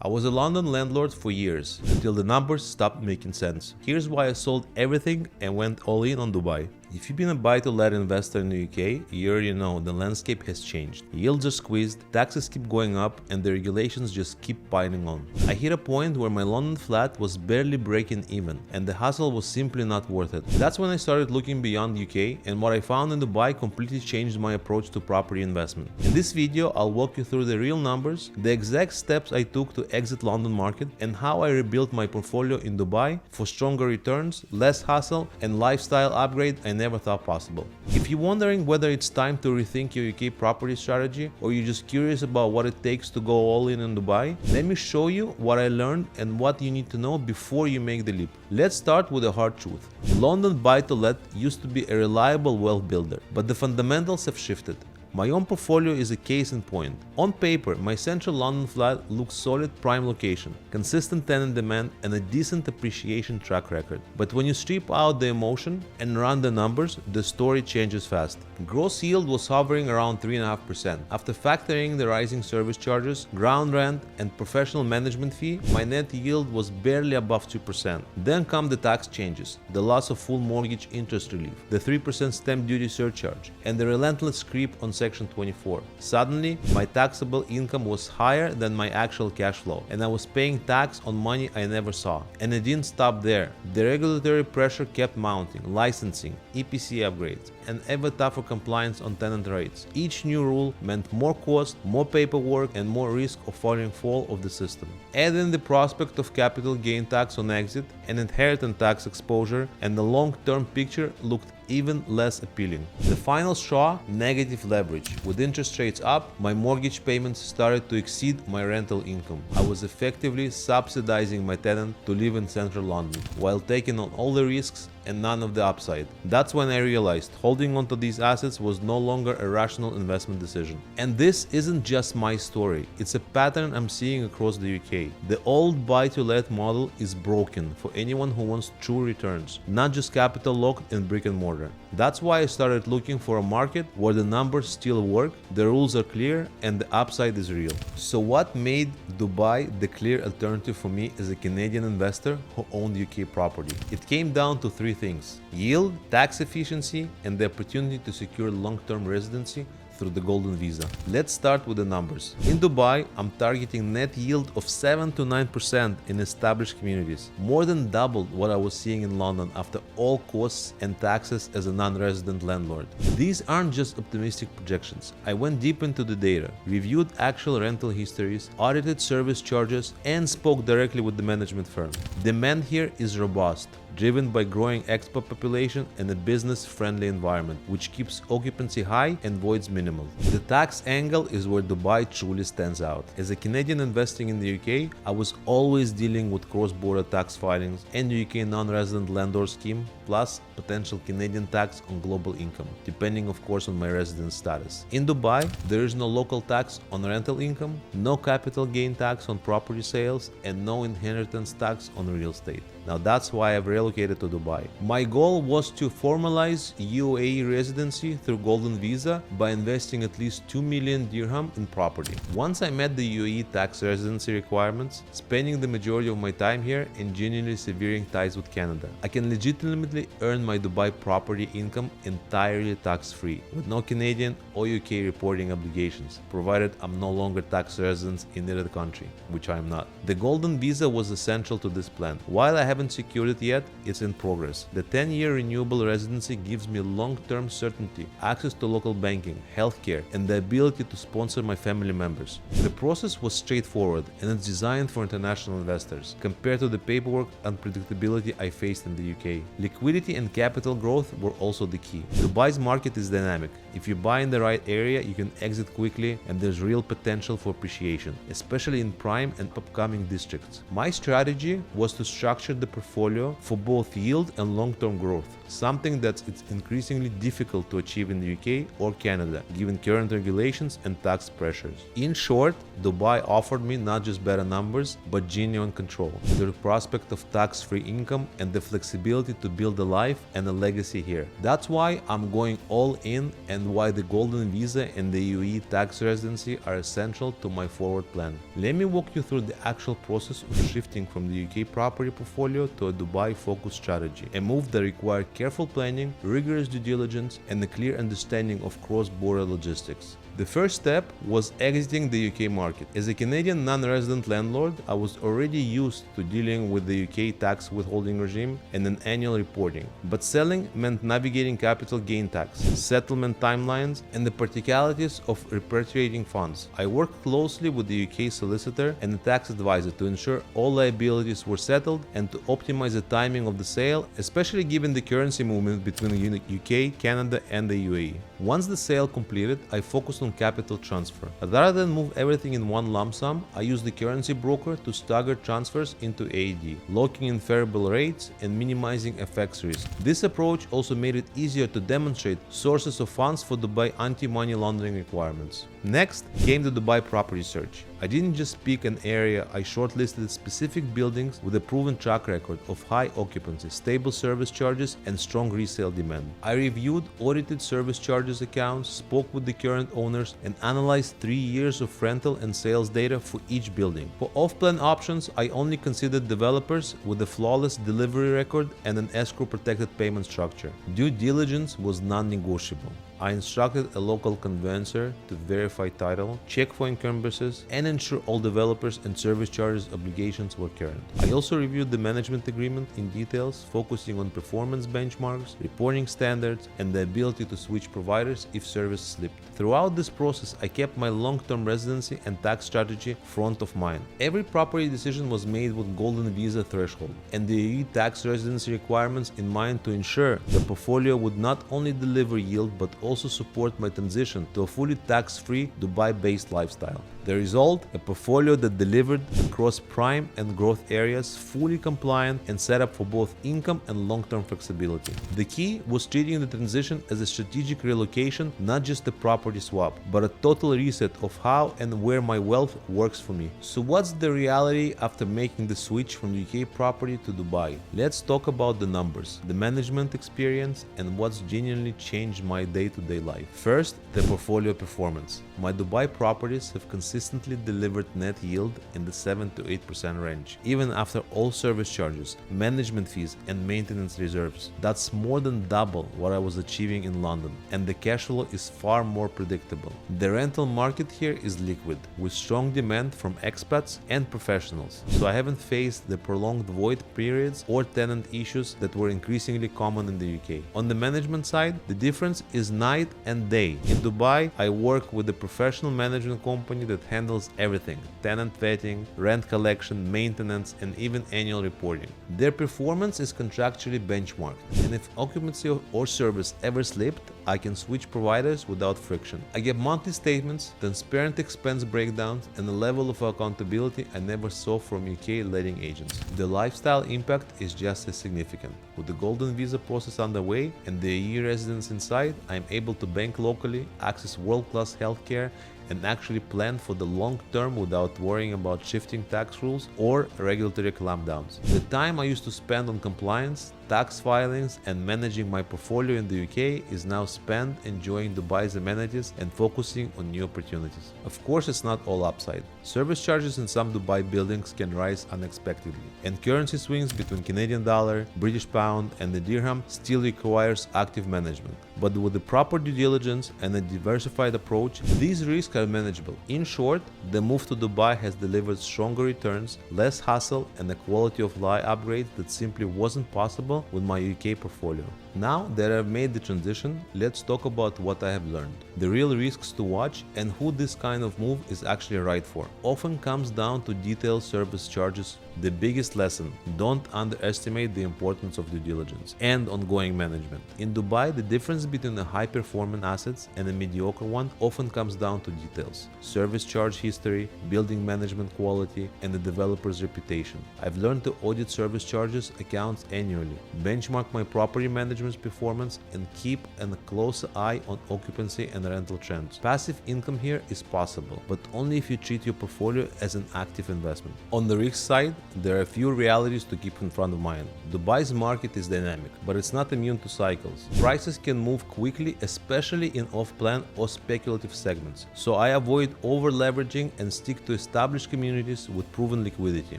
I was a London landlord for years, until the numbers stopped making sense. Here's why I sold everything and went all in on Dubai. If you've been a buy-to-let investor in the UK, you already know the landscape has changed. Yields are squeezed, taxes keep going up, and the regulations just keep piling on. I hit a point where my London flat was barely breaking even, and the hustle was simply not worth it. That's when I started looking beyond UK, and what I found in Dubai completely changed my approach to property investment. In this video, I'll walk you through the real numbers, the exact steps I took to exit London market, and how I rebuilt my portfolio in Dubai for stronger returns, less hustle, and lifestyle upgrade I never thought possible. If you're wondering whether it's time to rethink your UK property strategy, or you're just curious about what it takes to go all in Dubai, let me show you what I learned and what you need to know before you make the leap. Let's start with the hard truth. London buy-to-let used to be a reliable wealth builder, but the fundamentals have shifted. My own portfolio is a case in point. On paper, my central London flat looks solid prime location, consistent tenant demand, and a decent appreciation track record. But when you strip out the emotion and run the numbers, the story changes fast. Gross yield was hovering around 3.5%. After factoring the rising service charges, ground rent, and professional management fee, my net yield was barely above 2%. Then come the tax changes, the loss of full mortgage interest relief, the 3% stamp duty surcharge, and the relentless creep on Section 24. Suddenly, my taxable income was higher than my actual cash flow, and I was paying tax on money I never saw. And it didn't stop there. The regulatory pressure kept mounting, licensing, EPC upgrades, and ever tougher compliance on tenant rates. Each new rule meant more cost, more paperwork, and more risk of falling foul of the system. Add in the prospect of capital gain tax on exit, and inheritance tax exposure, and the long-term picture looked even less appealing. The final straw, negative leverage. With interest rates up, my mortgage payments started to exceed my rental income. I was effectively subsidizing my tenant to live in central London, while taking on all the risks and none of the upside. That's when I realized holding onto these assets was no longer a rational investment decision. And this isn't just my story, it's a pattern I'm seeing across the UK. The old buy-to-let model is broken for anyone who wants true returns, not just capital locked in brick and mortar. That's why I started looking for a market where the numbers still work, the rules are clear, and the upside is real. So what made Dubai the clear alternative for me as a Canadian investor who owned UK property? It came down to three things: yield, tax efficiency, and the opportunity to secure long-term residency through the golden visa. Let's start with the numbers. In Dubai, I'm targeting net yield of 7 to 9% in established communities, more than double what I was seeing in London after all costs and taxes as a non-resident landlord. These aren't just optimistic projections. I went deep into the data, reviewed actual rental histories, audited service charges, and spoke directly with the management firm. Demand here is robust, driven by growing expat population and a business-friendly environment, which keeps occupancy high and voids minimal. The tax angle is where Dubai truly stands out. As a Canadian investing in the UK, I was always dealing with cross-border tax filings and UK non-resident landlord scheme, plus potential Canadian tax on global income, depending of course on my residence status. In Dubai, there is no local tax on rental income, no capital gain tax on property sales, and no inheritance tax on real estate. Now that's why I've relocated to Dubai. My goal was to formalize UAE residency through Golden Visa by investing at least 2 million dirham in property. Once I met the UAE tax residency requirements, spending the majority of my time here and genuinely severing ties with Canada, I can legitimately earn my Dubai property income entirely tax-free, with no Canadian or UK reporting obligations, provided I'm no longer tax resident in either country, which I am not. The Golden Visa was essential to this plan. While I haven't secured it yet, it's in progress. The 10-year renewable residency gives me long-term certainty, access to local banking, healthcare, and the ability to sponsor my family members. The process was straightforward, and it's designed for international investors, compared to the paperwork and predictability I faced in the UK. Liquidity and capital growth were also the key. Dubai's market is dynamic. If you buy in the right area, you can exit quickly, and there's real potential for appreciation, especially in prime and upcoming districts. My strategy was to structure the portfolio for both yield and long-term growth, something that's increasingly difficult to achieve in the UK or Canada, given current regulations and tax pressures. In short, Dubai offered me not just better numbers, but genuine control, the prospect of tax-free income, and the flexibility to build build a life and a legacy here. That's why I'm going all in and why the Golden Visa and the UAE tax residency are essential to my forward plan. Let me walk you through the actual process of shifting from the UK property portfolio to a Dubai-focused strategy, a move that required careful planning, rigorous due diligence, and a clear understanding of cross-border logistics. The first step was exiting the UK market. As a Canadian non-resident landlord, I was already used to dealing with the UK tax withholding regime and an annual reporting. But selling meant navigating capital gain tax, settlement timelines, and the practicalities of repatriating funds. I worked closely with the UK solicitor and the tax advisor to ensure all liabilities were settled and to optimize the timing of the sale, especially given the currency movement between the UK, Canada, and the UAE. Once the sale completed, I focused on capital transfer. Rather than move everything in one lump sum, I used the currency broker to stagger transfers into AED, locking in favorable rates and minimizing FX risk. This approach also made it easier to demonstrate sources of funds for Dubai anti-money laundering requirements. Next came the Dubai property search. I didn't just pick an area, I shortlisted specific buildings with a proven track record of high occupancy, stable service charges, and strong resale demand. I reviewed audited service charges accounts, spoke with the current owners, and analyzed 3 years of rental and sales data for each building. For off-plan options, I only considered developers with a flawless delivery record and an escrow-protected payment structure. Due diligence was non-negotiable. I instructed a local conveyancer to verify title, check for encumbrances, and ensure all developers and service charges obligations were current. I also reviewed the management agreement in details, focusing on performance benchmarks, reporting standards, and the ability to switch providers if service slipped. Throughout this process, I kept my long-term residency and tax strategy front of mind. Every property decision was made with Golden Visa threshold and the EU tax residency requirements in mind to ensure the portfolio would not only deliver yield but also support my transition to a fully tax-free Dubai-based lifestyle. The result, a portfolio that delivered across prime and growth areas, fully compliant and set up for both income and long-term flexibility. The key was treating the transition as a strategic relocation, not just a property swap, but a total reset of how and where my wealth works for me. So what's the reality after making the switch from UK property to Dubai? Let's talk about the numbers, the management experience, and what's genuinely changed my day-to-day life. First, the portfolio performance. My Dubai properties have consistently delivered net yield in the 7 to 8% range, even after all service charges, management fees, and maintenance reserves. That's more than double what I was achieving in London, and the cash flow is far more predictable. The rental market here is liquid, with strong demand from expats and professionals, so I haven't faced the prolonged void periods or tenant issues that were increasingly common in the UK. On the management side, the difference is night and day. In Dubai, I work with a professional management company that handles everything: tenant vetting, rent collection, maintenance, and even annual reporting. Their performance is contractually benchmarked, and if occupancy or service ever slipped, I can switch providers without friction. I get monthly statements, transparent expense breakdowns, and a level of accountability I never saw from UK letting agents. The lifestyle impact is just as significant. With the Golden Visa process underway and the EU residence inside, I am able to bank locally, access world-class healthcare, and actually plan for the long term without worrying about shifting tax rules or regulatory clampdowns. The time I used to spend on compliance, tax filings, and managing my portfolio in the UK is now spent enjoying Dubai's amenities and focusing on new opportunities. Of course, it's not all upside. Service charges in some Dubai buildings can rise unexpectedly, and currency swings between Canadian dollar, British pound, and the dirham still requires active management. But with the proper due diligence and a diversified approach, these risks are manageable. In short, the move to Dubai has delivered stronger returns, less hassle, and a quality of life upgrade that simply wasn't possible with my UK portfolio. Now that I've made the transition, let's talk about what I have learned. The real risks to watch and who this kind of move is actually right for. Often comes down to detailed service charges. The biggest lesson: don't underestimate the importance of due diligence and ongoing management. In Dubai, the difference between a high-performing assets and a mediocre one often comes down to details: service charge history, building management quality, and the developer's reputation. I've learned to audit service charges accounts annually, benchmark my property management management's performance and keep a close eye on occupancy and rental trends. Passive income here is possible, but only if you treat your portfolio as an active investment. On the risk side, there are a few realities to keep in front of mind. Dubai's market is dynamic, but it's not immune to cycles. Prices can move quickly, especially in off-plan or speculative segments, so I avoid over-leveraging and stick to established communities with proven liquidity.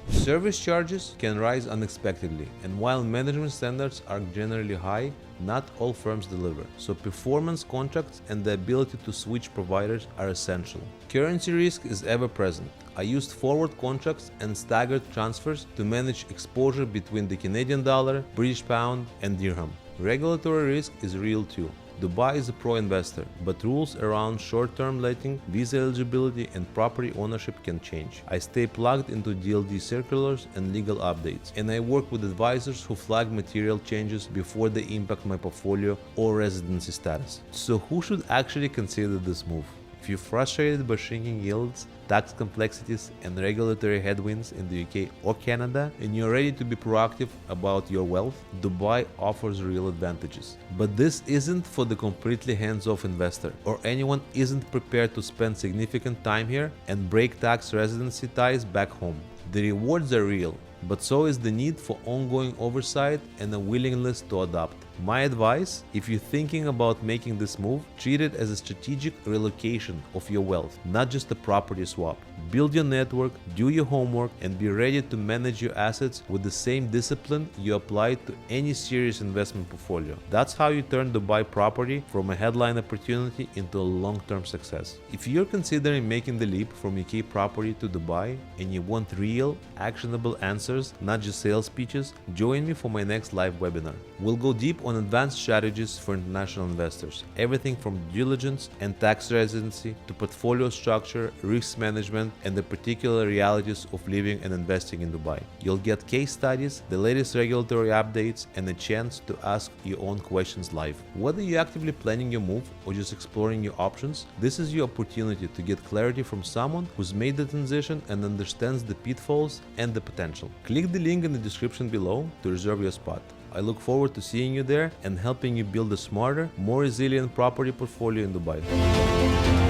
Service charges can rise unexpectedly, and while management standards are generally high, not all firms deliver, so performance contracts and the ability to switch providers are essential. Currency risk is ever present. I used forward contracts and staggered transfers to manage exposure between the Canadian dollar, British pound, and dirham. Regulatory risk is real too. Dubai is a pro-investor, but rules around short-term letting, visa eligibility, and property ownership can change. I stay plugged into DLD circulars and legal updates, and I work with advisors who flag material changes before they impact my portfolio or residency status. So who should actually consider this move? If you're frustrated by shrinking yields, tax complexities, and regulatory headwinds in the UK or Canada, and you're ready to be proactive about your wealth, Dubai offers real advantages. But this isn't for the completely hands-off investor, or anyone isn't prepared to spend significant time here and break tax residency ties back home. The rewards are real, but so is the need for ongoing oversight and a willingness to adapt. My advice, if you're thinking about making this move, treat it as a strategic relocation of your wealth, not just a property swap. Build your network, do your homework, and be ready to manage your assets with the same discipline you apply to any serious investment portfolio. That's how you turn Dubai property from a headline opportunity into a long-term success. If you're considering making the leap from UK property to Dubai and you want real, actionable answers, not just sales pitches, join me for my next live webinar. We'll go deep on advanced strategies for international investors, everything from due diligence and tax residency to portfolio structure, risk management, and the particular realities of living and investing in Dubai. You'll get case studies, the latest regulatory updates, and a chance to ask your own questions live. Whether you're actively planning your move or just exploring your options, this is your opportunity to get clarity from someone who's made the transition and understands the pitfalls and the potential. Click the link in the description below to reserve your spot. I look forward to seeing you there and helping you build a smarter, more resilient property portfolio in Dubai.